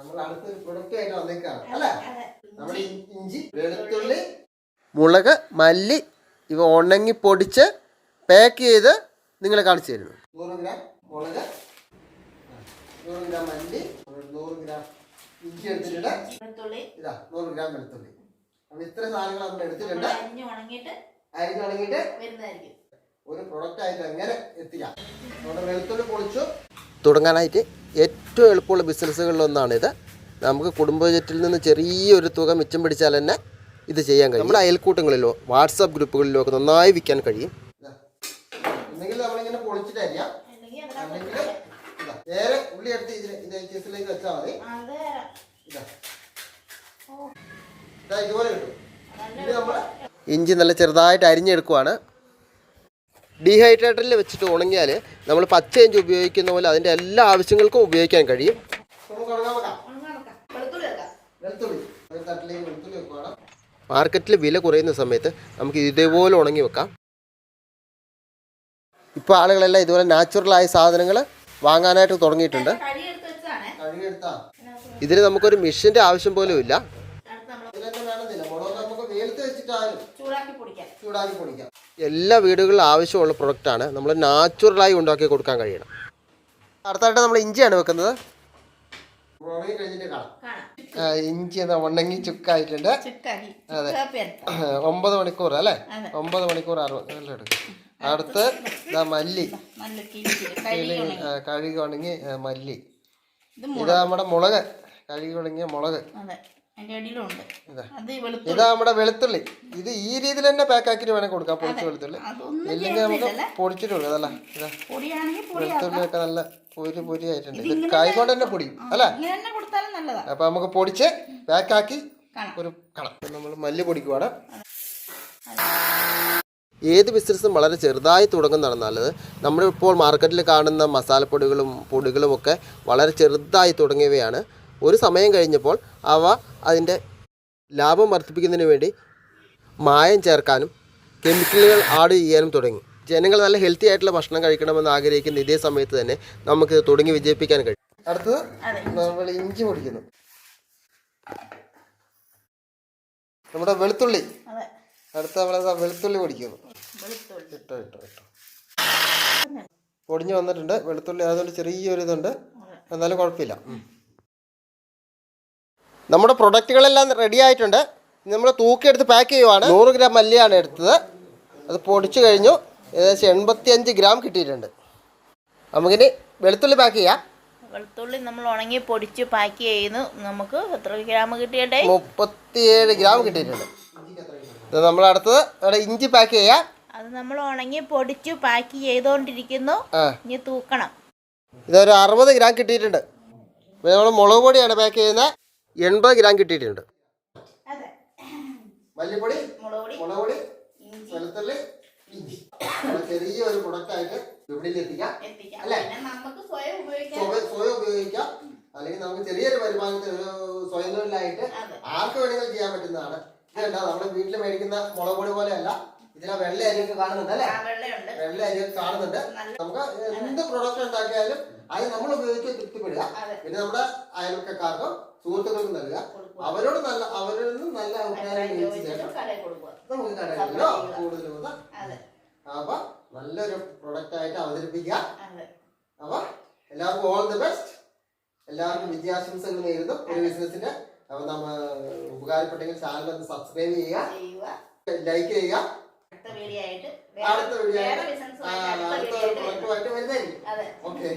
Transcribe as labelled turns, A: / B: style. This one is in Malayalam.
A: നമ്മൾ അടുത്തൊരു പ്രൊഡക്റ്റ് ആയിട്ട് വന്നേക്കാണ് അല്ലേ? നമ്മുടെ ഇഞ്ചി, വെളുത്തുള്ളി, മുളക്, മല്ലി ഇവ ഉണങ്ങി പൊടിച്ച് പാക്ക് ചെയ്ത് നിങ്ങളെ കാണിച്ചു തരുന്നു. 100 ഗ്രാം മുളക്, 100 ഗ്രാം മല്ലി, 100 ഗ്രാം ഇഞ്ചി എടുത്തിട്ടുണ്ട്. ഇതാ 100 ഗ്രാം വെളുത്തുള്ളി. അപ്പൊ ഇത്ര സാധനങ്ങൾ നമ്മൾ എടുത്തിട്ടുണ്ട്. അരിഞ്ഞ് ഉണങ്ങിയിട്ട് ഒരു പ്രൊഡക്റ്റ് ആയിട്ട് എങ്ങനെ എത്തിക്കാം. നമ്മുടെ വെളുത്തുള്ളി പൊളിച്ചു തുടങ്ങാനായിട്ട് ഏറ്റവും എളുപ്പമുള്ള ബിസിനസ്സുകളിലൊന്നാണിത്. നമുക്ക് കുടുംബ ബജറ്റിൽ നിന്ന് ചെറിയൊരു തുക മിച്ചം പിടിച്ചാൽ തന്നെ ഇത് ചെയ്യാൻ കഴിയും. നമ്മുടെ അയൽക്കൂട്ടങ്ങളിലോ വാട്സാപ്പ് ഗ്രൂപ്പുകളിലോ ഒക്കെ നന്നായി വിൽക്കാൻ കഴിയും. ഒന്നെങ്കിൽ നമ്മളിങ്ങനെ പൊളിച്ചിട്ടരിയാം, അല്ലെങ്കിൽ നേരെ ഉള്ളി എടുത്ത് ഇതിലേക്ക് വെച്ചാൽ മതി. ഇതുപോലെ കിട്ടും. ഇത് നമ്മൾ ഇഞ്ചി നല്ല ചെറുതായിട്ട് അരിഞ്ഞെടുക്കുവാണ്. ഡീഹൈഡ്രേറ്ററിൽ വെച്ചിട്ട് ഉണങ്ങിയാൽ നമ്മൾ പച്ച ഇഞ്ചി ഉപയോഗിക്കുന്ന പോലെ അതിൻ്റെ എല്ലാ ആവശ്യങ്ങൾക്കും ഉപയോഗിക്കാൻ കഴിയും. മാർക്കറ്റിൽ വില കുറയുന്ന സമയത്ത് നമുക്ക് ഇതേപോലെ ഉണങ്ങി വെക്കാം. ഇപ്പോൾ ആളുകളെല്ലാം ഇതുപോലെ നാച്ചുറലായ സാധനങ്ങൾ വാങ്ങാനായിട്ട് തുടങ്ങിയിട്ടുണ്ട്. ഇതിന് നമുക്കൊരു മെഷീൻ്റെ ആവശ്യം പോലും ഇല്ല. എല്ലാ വീടുകളിലും ആവശ്യമുള്ള പ്രൊഡക്റ്റാണ്. നമ്മൾ നാച്ചുറലായി ഉണ്ടാക്കി കൊടുക്കാൻ കഴിയണം. അടുത്തായിട്ട് നമ്മൾ ഇഞ്ചിയാണ് വെക്കുന്നത്. ഇഞ്ചി ഉണങ്ങി ചുക്കായിട്ടുണ്ട്. അതെ, 9 മണിക്കൂർ അല്ലേ? 9 മണിക്കൂർ എടുക്കും. അടുത്ത് മല്ലി കഴുകി ഉണങ്ങി മല്ലി. ഇത് നമ്മുടെ മുളക്, കഴുകി ഉണങ്ങിയ മുളക്. ഇതാ നമ്മുടെ വെളുത്തുള്ളി. ഇത് ഈ രീതിയിൽ തന്നെ പാക്കാക്കിട്ട് വേണേൽ കൊടുക്കാം. പൊടിച്ച വെളുത്തുള്ളി ഇല്ലെങ്കിൽ നമുക്ക് പൊടിച്ചിട്ട് കൊടുക്കാം. അതല്ല ഇതാ വെളുത്തുള്ളിയൊക്കെ നല്ല പൊരി ആയിട്ടുണ്ട്. ഇത് കൈകൊണ്ട് തന്നെ പൊടിയും അല്ലേ? അപ്പൊ നമുക്ക് പൊടിച്ച് പാക്കാക്കി ഒരു കണം. നമ്മൾ മല്ലി പൊടിക്കുവാണ്. ഏത് ബിസിനസ്സും വളരെ ചെറുതായി തുടങ്ങുന്നതാണ് നല്ലത്. നമ്മളിപ്പോൾ മാർക്കറ്റിൽ കാണുന്ന പൊടികളും ഒക്കെ വളരെ ചെറുതായി തുടങ്ങിയവയാണ്. ഒരു സമയം കഴിഞ്ഞപ്പോൾ അവ അതിൻ്റെ ലാഭം വർദ്ധിപ്പിക്കുന്നതിന് വേണ്ടി മായം ചേർക്കാനും കെമിക്കലുകൾ ആഡ് ചെയ്യാനും തുടങ്ങി. ജനങ്ങൾ നല്ല ഹെൽത്തി ആയിട്ടുള്ള ഭക്ഷണം കഴിക്കണമെന്ന് ആഗ്രഹിക്കുന്ന ഇതേ സമയത്ത് തന്നെ നമുക്ക് തുടങ്ങി വിജയിപ്പിക്കാൻ കഴിയും. അടുത്തത് നമ്മൾ ഇഞ്ചി പൊടിക്കുന്നു. നമ്മുടെ വെളുത്തുള്ളി, അടുത്ത നമ്മളെ വെളുത്തുള്ളി പൊടിക്കുന്നു. ഇട്ടോ പൊടിഞ്ഞു വന്നിട്ടുണ്ട് വെളുത്തുള്ളി. അതുകൊണ്ട് ചെറിയൊരു ഇതുണ്ട്, എന്നാലും കുഴപ്പമില്ല. നമ്മുടെ പ്രൊഡക്റ്റുകളെല്ലാം റെഡി ആയിട്ടുണ്ട്. നമ്മൾ തൂക്കിയെടുത്ത് പാക്ക് ചെയ്യുവാണ്. 100 ഗ്രാം മല്ലിയാണ് എടുത്തത്. അത് പൊടിച്ചു കഴിഞ്ഞു. ഏകദേശം 85 ഗ്രാം കിട്ടിയിട്ടുണ്ട്. നമുക്കിനി വെളുത്തുള്ളി പാക്ക് ചെയ്യാം.
B: വെളുത്തുള്ളി നമ്മൾ ഉണങ്ങി പൊടിച്ച് പാക്ക് ചെയ്യുന്നു. നമുക്ക് എത്ര ഗ്രാം കിട്ടിയട്ടെ?
A: 37 ഗ്രാം കിട്ടിയിട്ടുണ്ട്. ഇത് നമ്മൾ അടുത്തത് അവിടെ ഇഞ്ചി പാക്ക് ചെയ്യാം.
B: അത് നമ്മൾ ഉണങ്ങി പൊടിച്ച് പാക്ക് ചെയ്തുകൊണ്ടിരിക്കുന്നു. ഇനി തൂക്കണം.
A: ഇതൊരു 60 ഗ്രാം കിട്ടിയിട്ടുണ്ട്. പിന്നെ നമ്മൾ മുളക് പൊടിയാണ് പാക്ക് ചെയ്യുന്നത്. 80 ഗ്രാം കിട്ടിയിട്ടുണ്ട്. മല്ലിപ്പൊടി, മുളക് പൊടി, വെളുത്തുള്ളി, ഇഞ്ചി ചെറിയൊരു പ്രൊഡക്റ്റായിട്ട് വിപണിയിൽ എത്തിക്കാം അല്ലേ? സ്വയം ഉപയോഗിക്കാം. അല്ലെങ്കിൽ നമുക്ക് ചെറിയൊരു വരുമാനത്തിന് സ്വയം തൊഴിലായിട്ട് ആർക്ക് വേണമെങ്കിലും ചെയ്യാൻ പറ്റുന്നതാണ്. ഇതല്ല നമ്മുടെ വീട്ടിൽ മേടിക്കുന്ന മുളക് പൊടി പോലെയല്ല. ഇതിലെ വെള്ള അരിയൊക്കെ കാണുന്നുണ്ട് അല്ലേ? വെള്ള അരിയൊക്കെ കാണുന്നുണ്ട്. നമുക്ക് എന്ത് പ്രൊഡക്റ്റ് ഉണ്ടാക്കിയാലും അത് നമ്മൾ ഉപയോഗിച്ച് തൃപ്തിപ്പെടുക. പിന്നെ നമ്മുടെ അയൽവക്കക്കാർക്കും സുഹൃത്തുക്കൾക്കും നൽകുക. അവരിൽ നിന്നും നല്ല അഭിപ്രായം നമുക്ക് കടയിലോ കൂടുതൽ. അപ്പൊ നല്ലൊരു പ്രൊഡക്റ്റ് ആയിട്ട് അവതരിപ്പിക്കുക. അപ്പൊ എല്ലാവർക്കും ഓൾ ദി ബെസ്റ്റ്. എല്ലാവർക്കും വിജയാശംസകൾ നേരുന്നു ഒരു ബിസിനസിന്റെ. അപ്പൊ നമ്മൾ ഉപകാരപ്പെട്ടെങ്കിൽ ചാനൽ ഒന്ന് സബ്സ്ക്രൈബ് ചെയ്യുക, ലൈക്ക് ചെയ്യുക. അടുത്ത വീഡിയോ പ്രൊഡക്റ്റുമായിട്ട് വരുന്നതായിരിക്കും. ഓക്കെ.